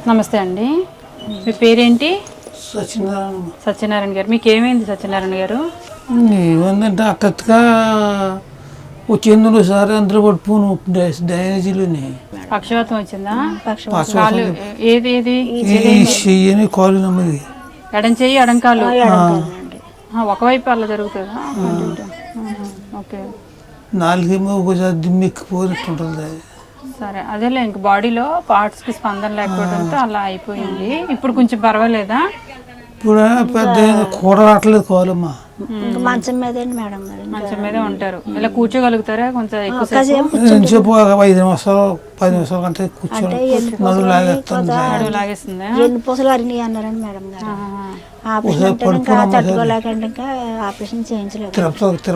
నమస్తే అండి, మీ పేరేంటి? సత్యనారాయణ. సత్యనారాయణ గారు, మీకు ఏమైంది సత్యనారాయణ గారు? ఏమందంటే అక్కగా వచ్చింది సారి అందరూ పట్టుకుని డ్రైనేజీలోని పక్షవాతం వచ్చిందా? పక్షవాతం. ఏది ఏది చెయ్యని కాలు నమ్మది. ఎడం చెయ్యి ఎడం కాలు ఒకవైపు అలా జరుగుతుందా? ఓకే. నాలుగేమో ఒకసారి దిమ్మెక్కిపోయినట్టు ఉంటుంది. సరే, అదేలే, ఇంక బాడీలో పార్ట్స్కి స్పందన లేకపోవడంతో అలా అయిపోయింది. ఇప్పుడు కొంచెం పర్వాలేదా? ఇప్పుడు పెద్ద కూడ రావట్లేదు కాలమ్మా. మంచం మీద మేడం గారు మంచం మీదే ఉంటారు. ఇలా కూర్చోగలుగుతారా కొంచెం ఎక్కువసేపు? 5 నిమిషాలు 10 నిమిషాలు కంటే కూర్చొని నడువు లాగేస్తుందా? ఎన్ని పూసలు అరిని అన్నారండి మేడం గారు. ఆపరేషన్ అంటే ఇంకా తట్టుకోలేకండి, ఇంకా ఆపరేషన్ చేయించలేదు.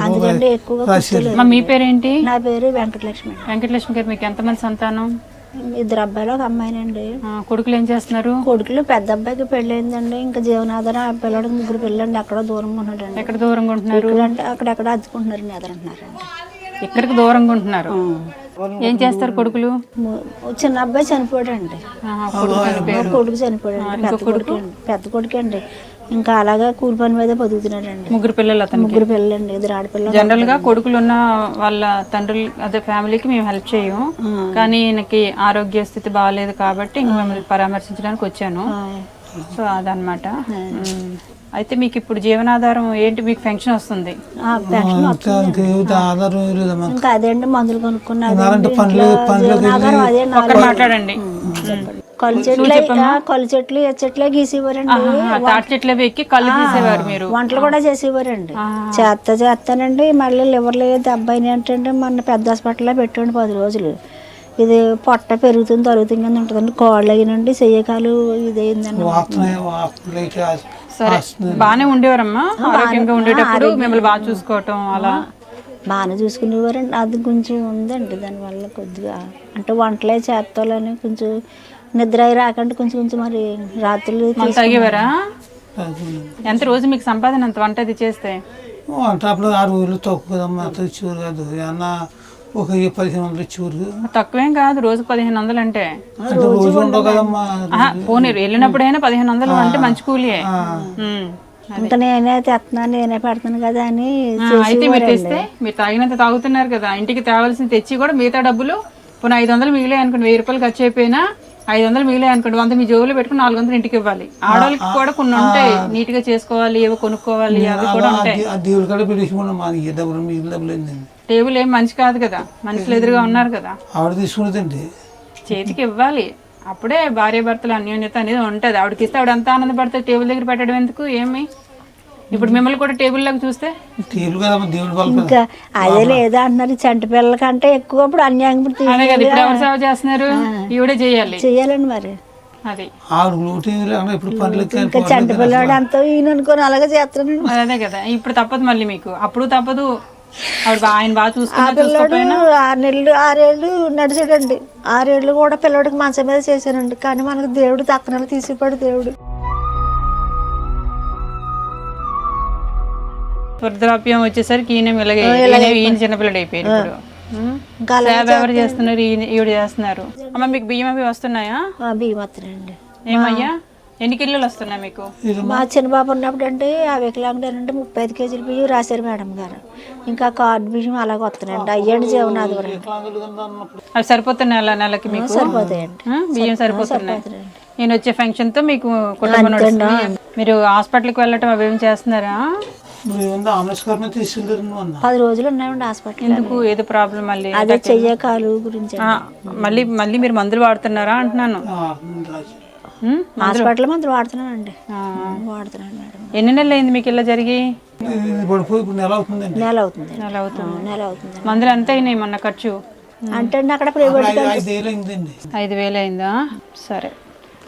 అందుకంటే ఎక్కువగా కూర్చోలేదు. మీ పేరేంటి? నా పేరు వెంకటలక్ష్మి. వెంకటలక్ష్మి గారు, మీకు ఎంతమంది సంతానం? 2 అబ్బాయిలు 1 అమ్మాయినండి. కొడుకులు ఏం చేస్తున్నారు? కొడుకులు పెద్ద అబ్బాయికి పెళ్ళయిందండి. ఇంకా జీవనాధారం ఆ పిల్లడికి 3 పిల్లలండి. అక్కడ దూరంగా ఉన్నాడండి. ఎక్కడ దూరంగా ఉంటున్నారు? అంటే అక్కడెక్కడ అద్దుకుంటున్నారండి, ఎదరంటున్నారండి. ఇక్కడికి దూరంగా ఉంటున్నారు. ఏం చేస్తారు కొడుకులు? చిన్న అబ్బాయి చనిపోయాడండి. కొడుకు చనిపోయాడండి. పెద్ద కొడుకు అండి. ఇంకా అలాగా కూలి పని మీద బతుకుతున్నాడండి. 3 పిల్లలు అతను. 3 పిల్లలండి, 2 ఆడపిల్లలు. జనరల్ గా కొడుకులు ఉన్న వాళ్ళ తండ్రులు అదే ఫ్యామిలీకి మేము హెల్ప్ చేయం, కానీ ఈయనకి ఆరోగ్య స్థితి బాగాలేదు కాబట్టి ఇంక మిమ్మల్ని పరామర్శించడానికి వచ్చాను. సో అదనమాట. అయితే మీకు ఇప్పుడు జీవనాధారం ఏంటి? మీకు పెన్షన్ వస్తుంది? ఇంకా అదే అండి, మందులు కొనుక్కున్నా. ఒక్కరు మాట్లాడండి. కళ్ళు చెట్లు చెట్లే గీసేవారండి. తాటి చెట్లు ఎక్కి కళ్ళు తీసేవారు మీరు? వంటలు కూడా చేసేవారండి. చేస్తానండి. మళ్ళీ లివర్ లేదు అబ్బాయిని అంటే మొన్న పెద్ద హాస్పిటల్లో పెట్టండి 10 రోజులు. ఇది పొట్ట పెరుగుతుంది తరుగుతుంది కింద ఉంటుందండి. కాళ్ళు అయినండి, చెయ్యకాలు ఇదేందండి. సరే, బాగానే ఉండేవారమ్మా? ఆరోగ్యంగా ఉండేటప్పుడు మిమ్మల్ని బాగా చూసుకోవటం అలా బాగానే చూసుకునేవారండి. అది కొంచెం ఉందండి దానివల్ల కొద్దిగా, అంటే వంటలే చేస్తాలని కొంచెం నిద్ర అయి రాకంటే కొంచెం మరి రాత్రులు తాగేవారా? ఎంత రోజు మీకు సంపాదన ఎంత వంట అది చేస్తే? వంట అప్పుడు 6 రోజులు తక్కువ కదమ్మా, అంత ఇచ్చేవారు కాదు. ఏమన్నా ఒక 1500 ఇచ్చేవారు. తక్కువేం కాదు, రోజు 1500 అంటే. రోజు ఉండవు కదమ్మా. పోనీ వెళ్ళినప్పుడైనా 1500 అంటే మంచి కూలియే. ఇంకా నేనే తెస్తున్నాను, నేనే పెడతాను కదా అని. అయితే మీరు తెస్తే మీరు తాగినంత తాగుతున్నారు కదా, ఇంటికి తేవాల్సింది తెచ్చి కూడా మిగతా డబ్బులు పోనీ 500 మిగిలే అనుకోండి, 1000 రూపాయలు ఖర్చు అయిపోయినా 500 మిగిలే అనుకోండి, 100 మీ జోబులో పెట్టుకుని 400 ఇంటికి ఇవ్వాలి. ఆడవాళ్ళకి కూడా కొన్ని ఉంటాయి, నీట్ గా చేసుకోవాలి, ఏవో కొనుక్కోవాలి, అవి కూడా ఉంటాయి. టేబుల్ ఏం మంచి కాదు కదా, మనుషులు ఎదురుగా ఉన్నారు కదా, ఆవిడ తీసుకున్నదండి. చేతికి ఇవ్వాలి. అప్పుడే భార్య భర్తల అన్యోన్యత అనేది ఉంటది. ఆవిడకి ఇస్తే ఆవిడ అంతా ఆనందపడతారు. టేబుల్ దగ్గర పెట్టడం ఎందుకు? ఏమి ఇప్పుడు మిమ్మల్ని కూడా టేబుల్ లాగా చూస్తే ఇంకా అదే లేదా అంటున్నారు. చంటి పిల్లల కంటే ఎక్కువ ఇప్పుడు అన్యాయం. అదే కదా, ఇప్పుడు ఎవరు సేవ చేస్తున్నారు? ఈవిడే చెయ్యాలండి మరి. అది ఇంకా చంటి పిల్లవాడు అంతా ఈయన అనుకోని అలాగే చేస్తాను. అదే కదా, ఇప్పుడు తప్పదు మళ్ళీ మీకు. అప్పుడు తప్పదు. ఆయన బాగా పిల్లడు 6 ఏళ్ళు నడిచాడండి. 6 ఏళ్ళు కూడా పిల్లడికి మంచం మీద చేశానండి. కానీ మనకు దేవుడు తక్కన తీసిపోయాడు దేవుడు. వృద్ధాప్యం వచ్చేసరికి ఈయన చిన్నపిల్లడు అయిపోయాడు. ఇప్పుడు సేవ ఎవరు చేస్తున్నారు? ఈవిడ చేస్తున్నారు. అమ్మ, మీకు బియ్యం అవి వస్తున్నాయా? బియ్యం వస్తున్నాయండి. ఏమయ్యా, ఎన్ని కిలోలు వస్తున్నాయి మీకు? మా చిన్న బాబు ఉన్నప్పుడు అంటే ఆ వికలాంగుడంటే 35 కేజీల బియ్యం రాశారు మేడం గారు. ఇంకా కార్డు బియ్యం అలాగే వస్తున్నాయండి. అయ్యండి జీవనాధారం. అవి సరిపోతున్నాయి నెలకి మీకు? సరిపోతాయండి, బియ్యం సరిపోతున్నాయి. నేను వచ్చే ఫంక్షన్ తో మీకు కుటుంబం నడుస్తుంది. మీరు హాస్పిటల్కి వెళ్ళటం అవి ఏమి చేస్తున్నారా? 10 రోజులు ఉన్నాయండి హాస్పిటల్. ఎందుకు? ఏదో ప్రాబ్లం? మళ్ళీ అదే చెయ్యకాలు గురించి. మళ్ళీ మీరు మందులు వాడుతున్నారా అంటున్నాను. హాస్పిటల్ మందులు వాడుతున్నానండి. వాడుతున్నాను మేడం. ఎన్ని నెలలు అయింది మీకు ఇలా జరిగి? నెల అవుతుంది. మందులు ఎంత అయినాయి మొన్న ఖర్చు? అంటే అక్కడ ప్రైవేట్ 5,000 అయిందా? సరే,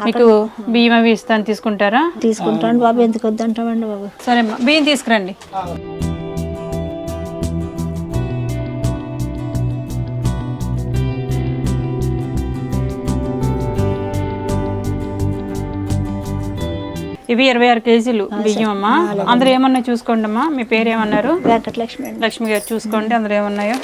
మీకు బియ్యం అవి ఇస్తాను, తీసుకుంటారా? తీసుకుంటాను బాబు, ఎందుకు వద్దంటామండి బాబు. సరే అమ్మా, బియ్యం తీసుకురండి. ఇవి 26 కేజీలు బియ్యం అమ్మా. అందరూ ఏమన్నా చూసుకోండి అమ్మా. మీ పేరు ఏమన్నారు? వెంకటలక్ష్మి. లక్ష్మి గారు, చూసుకోండి అందరూ ఏమన్నాయో.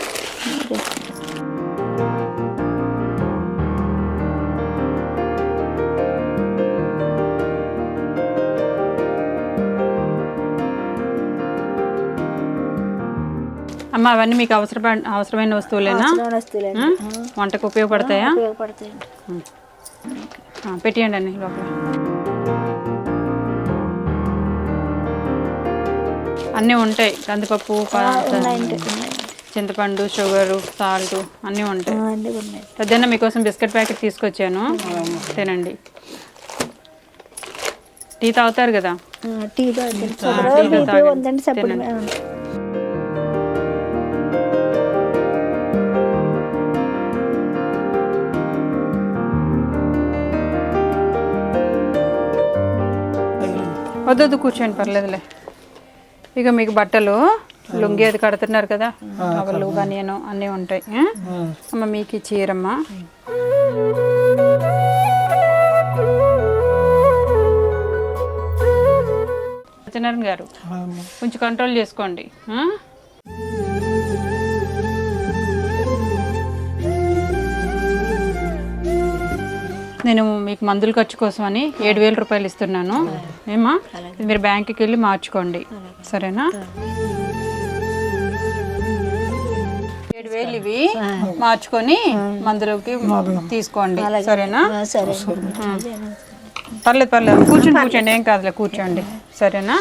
అమ్మ అవన్నీ మీకు అవసరమైన వస్తువులేనా? వస్తువులండి. వంటకు ఉపయోగపడతాయా? ఉపయోగపడతాయండి. పెట్టియండి అన్ని లోపల. అన్నీ ఉంటాయి, కందిపప్పు, ఉన్నాయండి. చింతపండు, షుగరు, సాల్ట్ అన్నీ ఉంటాయి. అన్నీ ఉన్నాయి. పెద్దన్న మీకోసం బిస్కెట్ ప్యాకెట్ తీసుకొచ్చాను, తినండి. టీ తాగుతారు కదా? టీ తాగుతారు. ఉందండి చెప్పండి. వద్దొద్దు, కూర్చోండి, పర్లేదులే. ఇక మీకు బట్టలు, లుంగి అది కడుతున్నారు కదా, టవలు, బనియను అన్నీ ఉంటాయి. అమ్మ మీకు చీరమ్మ. సత్యనారాయణ గారు కొంచెం కంట్రోల్ చేసుకోండి. నేను మీకు మందుల ఖర్చు కోసం అని 7,000 రూపాయలు ఇస్తున్నాను. ఏమా, ఇది మీరు బ్యాంకుకి వెళ్ళి మార్చుకోండి, సరేనా? 7,000 ఇవి మార్చుకొని మందులోకి తీసుకోండి, సరేనా? పర్లేదు, కూర్చోండి, ఏం కాదులే, కూర్చోండి, సరేనా?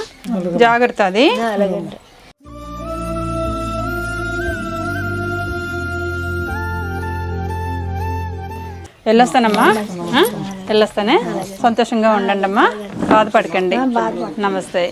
జాగ్రత్త. అది వెళ్ళొస్తానమ్మా, వెళ్ళొస్తానే. సంతోషంగా ఉండండి అమ్మా, బాధపడకండి. నమస్తే.